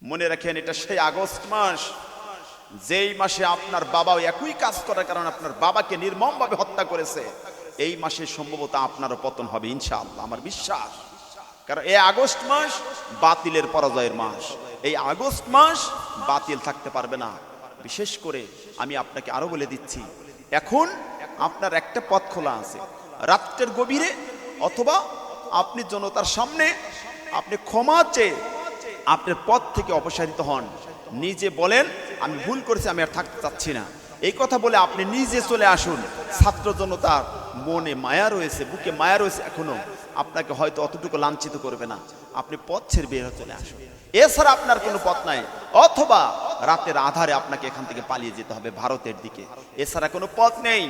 মনে রাখেন, এটা সেই আগস্ট মাস, যেই মাসে আপনার বাবাও একই কাজ করার কারণে আপনার বাবাকে নির্মমভাবে হত্যা করেছে। এই মাসে সম্ভবত আপনারও পতন হবে ইনশাআল্লাহ, আমার বিশ্বাস। কারণ এই আগস্ট মাস বাতিলের পরাজয়ের মাস। এই আগস্ট মাস বাতিল থাকতে পারবে না। বিশেষ করে আমি আপনাকে আরো বলে দিচ্ছি, এখন আপনার একটা পথ খোলা আছে। রাত্রের গভীরে অথবা আপনি জনতার সামনে আপনি ক্ষমা চেয়ে আপনার পথ থেকে অপসারিত হন। নিজে বলেন, আমি ভুল করেছি, আমি আর থাকতে চাচ্ছি না। এই কথা বলে আপনি নিজে চলে আসুন। ছাত্র জনতার মনে মায়া রয়েছে, বুকে মায়া রয়েছে এখনো, আপনাকে হয়তো অতটুকু লাঞ্ছিত করবে না। আপনি পথ ছেড়ে বের হয়ে চলে আসুন। এছাড়া আপনার কোনো পথ নাই। অথবা রাতের আধারে আপনাকে এখান থেকে পালিয়ে যেতে হবে ভারতের দিকে, এছাড়া কোনো পথ নেই।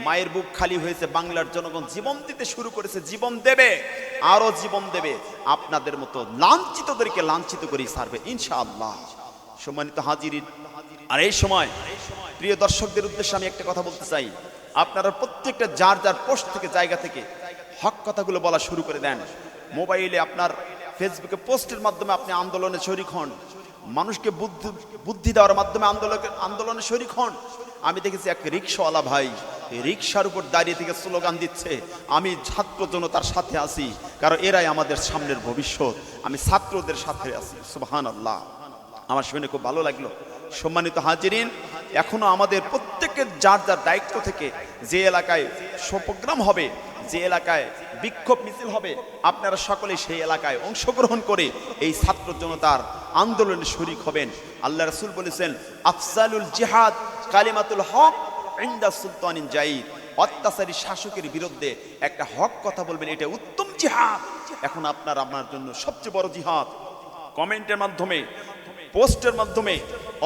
মায়ের বুক খালি হয়েছে, বাংলার জনগণ জীবন দিতে শুরু করেছে, জীবন দেবে, আরো জীবন দেবে। আপনাদের মতো লাঞ্ছিতদেরকে লাঞ্ছিত করেই ছাড়বে ইনশাআল্লাহ। সম্মানিত হাজিরিন, আর এই সময় প্রিয় দর্শকদের উদ্দেশ্যে আমি একটা কথা বলতে চাই। আপনারা প্রত্যেকটা যার যার পোস্ট থেকে, জায়গা থেকে হক কথাগুলো বলা শুরু করে দেন। মোবাইলে আপনার ফেসবুকে পোস্টের মাধ্যমে আপনি আন্দোলনে শরিক হন, মানুষকে বুদ্ধি দেওয়ার মাধ্যমে আন্দোলনে শরিক হন। আমি দেখেছি এক রিক্সাওয়ালা ভাই রিক্সার উপর দাঁড়িয়ে থেকে স্লোগান দিচ্ছে, আমি ছাত্র জনতার সাথে আছি, কারণ এরাই আমাদের সামনের ভবিষ্যৎ, আমি ছাত্রদের সাথে আছি। সুবহানাল্লাহ, আমার শুনে খুব ভালো লাগলো। সম্মানিত হাজিরিন, এখনো আমাদের প্রত্যেকের যার যার দায়িত্ব থেকে, যে এলাকায় প্রোগ্রাম হবে, যে এলাকায় বিক্ষোভ মিছিল হবে, আপনারা সকলে সেই এলাকায় অংশগ্রহণ করে এই ছাত্র জনতার আন্দোলনে শরীক হবেন। আল্লাহ রাসূল বলেছেন, আফজালুল জিহাদ কালিমাতুল হক ইনদা সুলতানিন জাইর। অত্যাচারী শাসকের বিরুদ্ধে একটা হক কথা বলবেন, এটা উত্তম জিহাদ। এখন আপনার জন্য সবচেয়ে বড় জিহাদ কমেন্টের মাধ্যমে, পোস্টের মাধ্যমে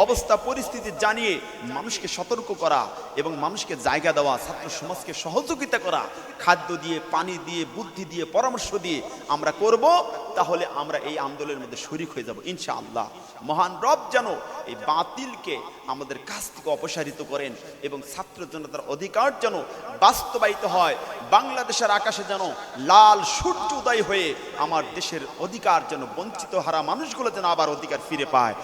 অবস্থা পরিস্থিতি জানিয়ে মানুষকে সতর্ক করা এবং মানুষকে জায়গা দেওয়া, ছাত্র সমাজকে সহযোগিতা করা, খাদ্য দিয়ে, পানি দিয়ে, বুদ্ধি দিয়ে, পরামর্শ দিয়ে আমরা করব। তাহলে আমরা এই আন্দোলনের মধ্যে শরীক হয়ে যাব ইনশাআল্লাহ। মহান রব যেন এই বাতিলকে আমাদের কাছ থেকে অপসারিত করেন এবং ছাত্র জনতার অধিকার যেন বাস্তবায়িত হয়। বাংলাদেশের আকাশে যেন লাল সূর্য উদয় হয়ে আমার দেশের অধিকার যেন, বঞ্চিত হারা মানুষগুলো যেন আবার অধিকার ফিরে পায়।